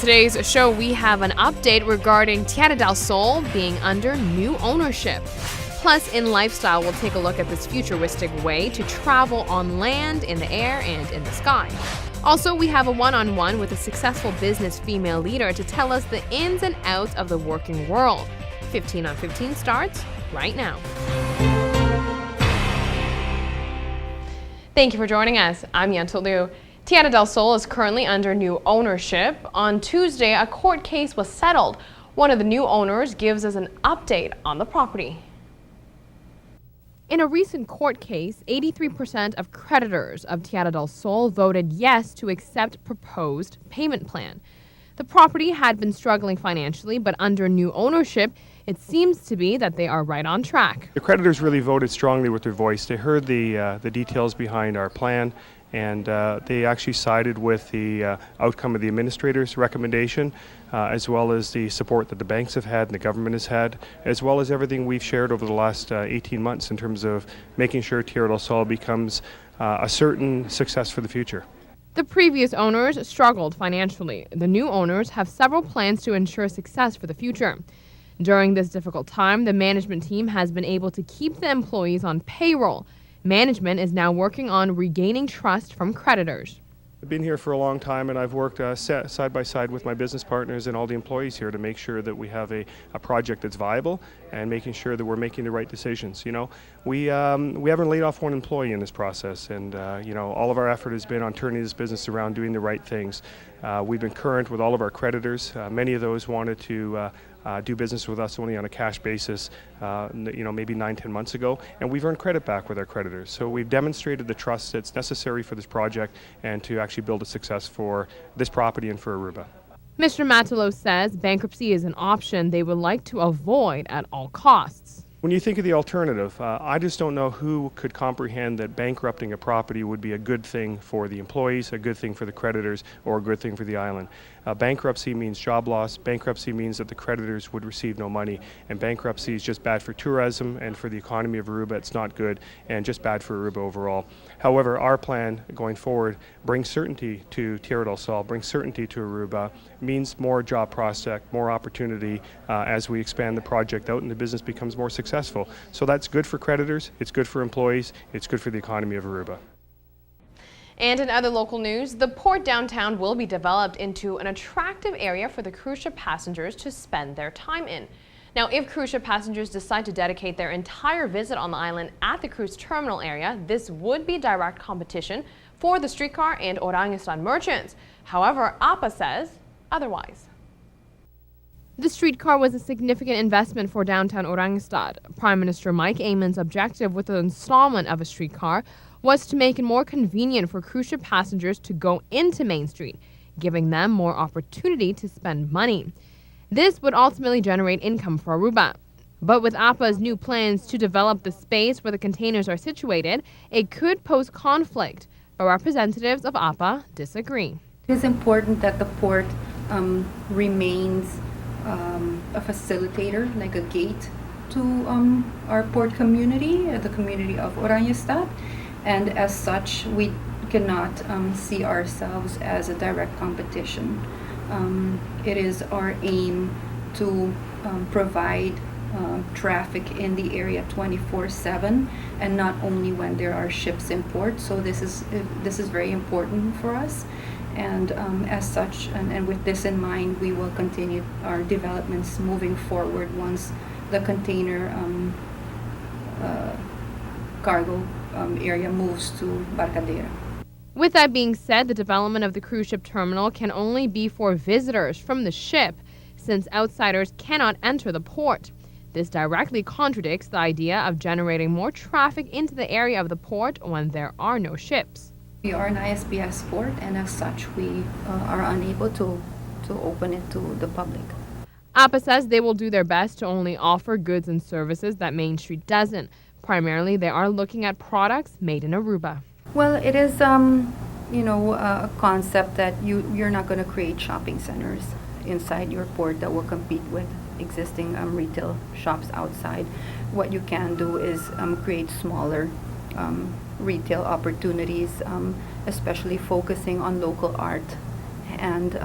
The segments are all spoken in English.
today's show, we have an update regarding Tierra del Sol being under new ownership. Plus, in lifestyle, we'll take a look at this futuristic way to travel on land, in the air, and in the sky. Also, we have a one-on-one with a successful business female leader to tell us the ins and outs of the working world. 15 on 15 starts right now. Thank you for joining us. I'm Yanto Liu. Tierra del Sol is currently under new ownership. On Tuesday, a court case was settled. One of the new owners gives us an update on the property. In a recent court case, 83% of creditors of Tierra del Sol voted yes to accept proposed payment plan. The property had been struggling financially, but under new ownership, it seems to be that they are right on track. The creditors really voted strongly with their voice. They heard the details behind our plan, and they actually sided with the outcome of the administrator's recommendation, as well as the support that the banks have had and the government has had, as well as everything we've shared over the last 18 months in terms of making sure Tierra del Sol becomes a certain success for the future. The previous owners struggled financially. The new owners have several plans to ensure success for the future. During this difficult time, the management team has been able to keep the employees on payroll. Management is now working on regaining trust from creditors. I've been here for a long time, and I've worked side by side with my business partners and all the employees here to make sure that we have a project that's viable and making sure that we're making the right decisions. You know, we haven't laid off one employee in this process, and all of our effort has been on turning this business around, doing the right things. We've been current with all of our creditors. Many of those wanted to do business with us only on a cash basis, maybe 9-10 months ago, and we've earned credit back with our creditors. So we've demonstrated the trust that's necessary for this project and to actually build a success for this property and for Aruba. Mr. Matelot says bankruptcy is an option they would like to avoid at all costs. When you think of the alternative, I just don't know who could comprehend that bankrupting a property would be a good thing for the employees, a good thing for the creditors, or a good thing for the island. Bankruptcy means job loss. Bankruptcy means that the creditors would receive no money. And bankruptcy is just bad for tourism and for the economy of Aruba. It's not good and just bad for Aruba overall. However, our plan going forward brings certainty to Tierra del Sol, brings certainty to Aruba, means more job prospect, more opportunity as we expand the project out and the business becomes more successful. So that's good for creditors, it's good for employees, it's good for the economy of Aruba. And in other local news, the port downtown will be developed into an attractive area for the cruise ship passengers to spend their time in. Now, if cruise ship passengers decide to dedicate their entire visit on the island at the cruise terminal area, this would be direct competition for the streetcar and Oranguestan merchants. However, APA says otherwise. The streetcar was a significant investment for downtown Oranguestan. Prime Minister Mike Eamon's objective with the installment of a streetcar was to make it more convenient for cruise ship passengers to go into Main Street, giving them more opportunity to spend money. This would ultimately generate income for Aruba. But with APA's new plans to develop the space where the containers are situated, it could pose conflict. But representatives of APA disagree. It is important that the port remains a facilitator, like a gate to our port community, the community of Oranguestan. And as such, we cannot see ourselves as a direct competition. It is our aim to provide traffic in the area 24/7, and not only when there are ships in port. So this is very important for us. And as such, and with this in mind, we will continue our developments moving forward once the container cargo area moves to Barcadera. With that being said, the development of the cruise ship terminal can only be for visitors from the ship, since outsiders cannot enter the port. This directly contradicts the idea of generating more traffic into the area of the port when there are no ships. We are an ISPS port, and as such, we are unable to open it to the public. APA says they will do their best to only offer goods and services that Main Street doesn't. Primarily, they are looking at products made in Aruba. Well, it is, a concept that you're not going to create shopping centers inside your port that will compete with existing retail shops outside. What you can do is create smaller retail opportunities, especially focusing on local art and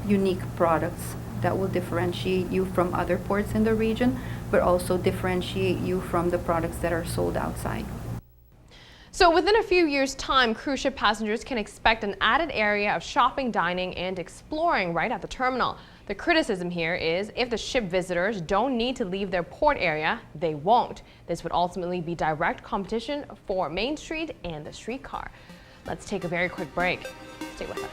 unique products that will differentiate you from other ports in the region, but also differentiate you from the products that are sold outside. So within a few years' time, cruise ship passengers can expect an added area of shopping, dining, and exploring right at the terminal. The criticism here is if the ship visitors don't need to leave their port area, they won't. This would ultimately be direct competition for Main Street and the streetcar. Let's take a very quick break. Stay with us.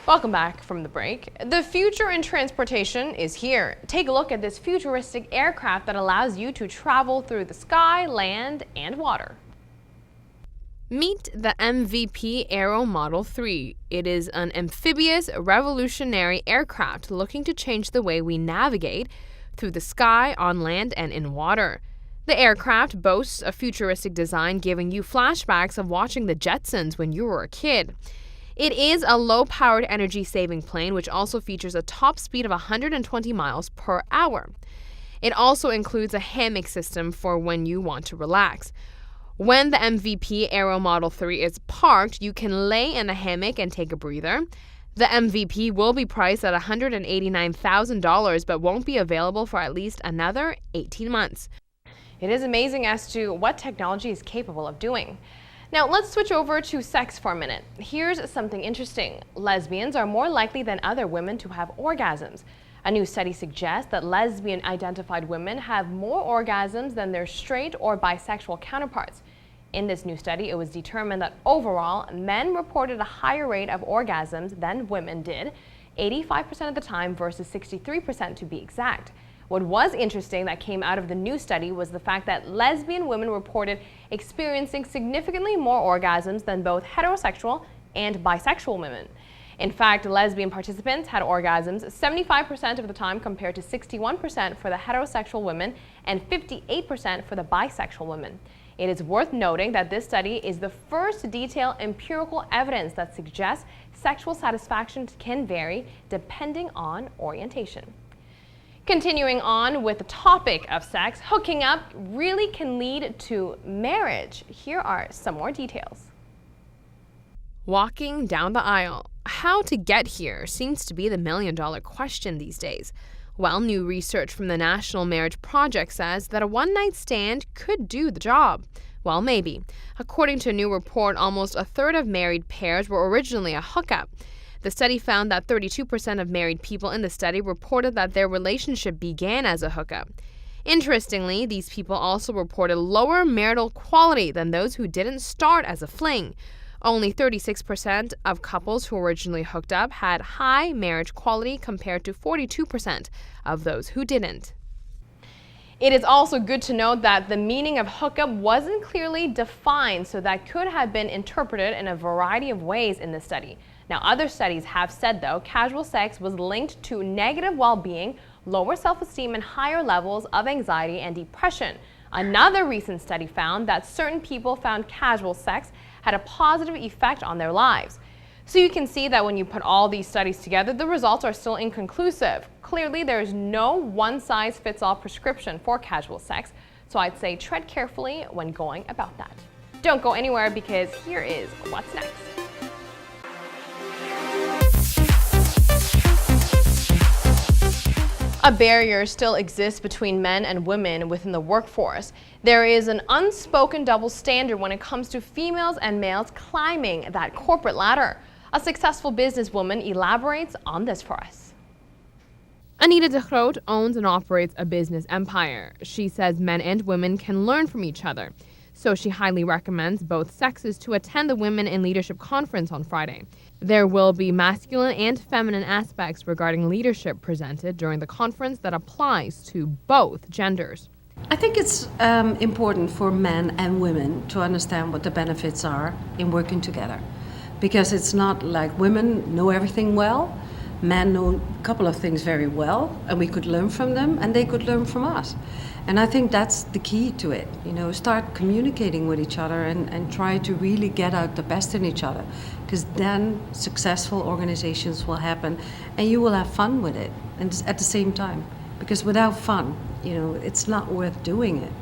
Welcome back from the break. The future in transportation is here. Take a look at this futuristic aircraft that allows you to travel through the sky, land, and water. Meet the MVP Aero Model 3. It is an amphibious, revolutionary aircraft looking to change the way we navigate through the sky, on land, and in water. The aircraft boasts a futuristic design giving you flashbacks of watching the Jetsons when you were a kid. It is a low-powered energy-saving plane which also features a top speed of 120 miles per hour. It also includes a hammock system for when you want to relax. When the MVP Aero Model 3 is parked, you can lay in a hammock and take a breather. The MVP will be priced at $189,000 but won't be available for at least another 18 months. It is amazing as to what technology is capable of doing. Now let's switch over to sex for a minute. Here's something interesting. Lesbians are more likely than other women to have orgasms. A new study suggests that lesbian-identified women have more orgasms than their straight or bisexual counterparts. In this new study, it was determined that overall, men reported a higher rate of orgasms than women did, 85% of the time versus 63% to be exact. What was interesting that came out of the new study was the fact that lesbian women reported experiencing significantly more orgasms than both heterosexual and bisexual women. In fact, lesbian participants had orgasms 75% of the time compared to 61% for the heterosexual women and 58% for the bisexual women. It is worth noting that this study is the first to detail empirical evidence that suggests sexual satisfaction can vary depending on orientation. Continuing on with the topic of sex, hooking up really can lead to marriage. Here are some more details. Walking down the aisle. How to get here seems to be the million-dollar question these days. Well, new research from the National Marriage Project says that a one-night stand could do the job. Well, maybe. According to a new report, almost a third of married pairs were originally a hookup. The study found that 32% of married people in the study reported that their relationship began as a hookup. Interestingly, these people also reported lower marital quality than those who didn't start as a fling. Only 36% of couples who originally hooked up had high marriage quality compared to 42% of those who didn't. It is also good to note that the meaning of hookup wasn't clearly defined, so that could have been interpreted in a variety of ways in this study. Now, other studies have said, though, casual sex was linked to negative well-being, lower self-esteem, and higher levels of anxiety and depression. Another recent study found that certain people found casual sex had a positive effect on their lives. So you can see that when you put all these studies together, the results are still inconclusive. Clearly, there is no one-size-fits-all prescription for casual sex, so I'd say tread carefully when going about that. Don't go anywhere because here is what's next. A barrier still exists between men and women within the workforce. There is an unspoken double standard when it comes to females and males climbing that corporate ladder. A successful businesswoman elaborates on this for us. Anita de Groot owns and operates a business empire. She says men and women can learn from each other. So she highly recommends both sexes to attend the Women in Leadership Conference on Friday. There will be masculine and feminine aspects regarding leadership presented during the conference that applies to both genders. I think it's important for men and women to understand what the benefits are in working together. Because it's not like women know everything well, men know a couple of things very well, and we could learn from them, and they could learn from us. And I think that's the key to it. Start communicating with each other and try to really get out the best in each other, because then successful organizations will happen and you will have fun with it and at the same time. Because without fun, it's not worth doing it.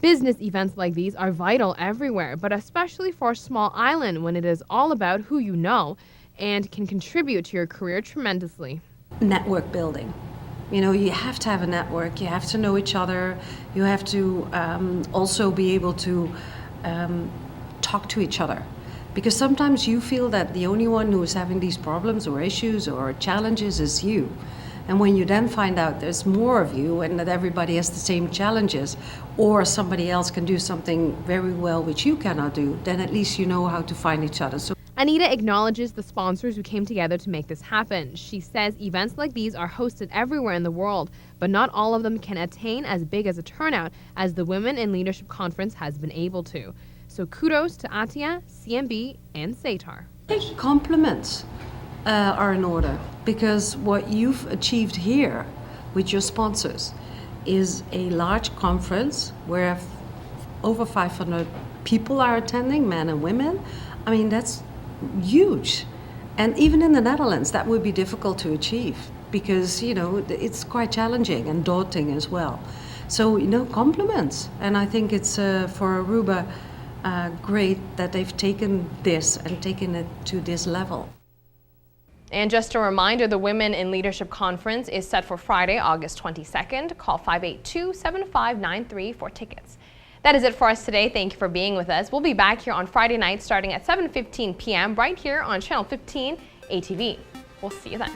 Business events like these are vital everywhere, but especially for a small island when it is all about who you know and can contribute to your career tremendously. Network building. You have to have a network, you have to know each other, you have to also be able to talk to each other. Because sometimes you feel that the only one who is having these problems or issues or challenges is you. And when you then find out there's more of you and that everybody has the same challenges, or somebody else can do something very well which you cannot do, then at least you know how to find each other. So Anita acknowledges the sponsors who came together to make this happen. She says events like these are hosted everywhere in the world, but not all of them can attain as big as a turnout as the Women in Leadership Conference has been able to. So kudos to ATIA, CMB, and SATAR. Compliments are in order, because what you've achieved here with your sponsors is a large conference where over 500 people are attending, men and women. I mean, that's huge. And even in the Netherlands, that would be difficult to achieve because, it's quite challenging and daunting as well. So, compliments. And I think it's for Aruba great that they've taken this and taken it to this level. And just a reminder, the Women in Leadership Conference is set for Friday, August 22nd. Call 582-7593 for tickets. That is it for us today. Thank you for being with us. We'll be back here on Friday night starting at 7:15 p.m. right here on Channel 15 ATV. We'll see you then.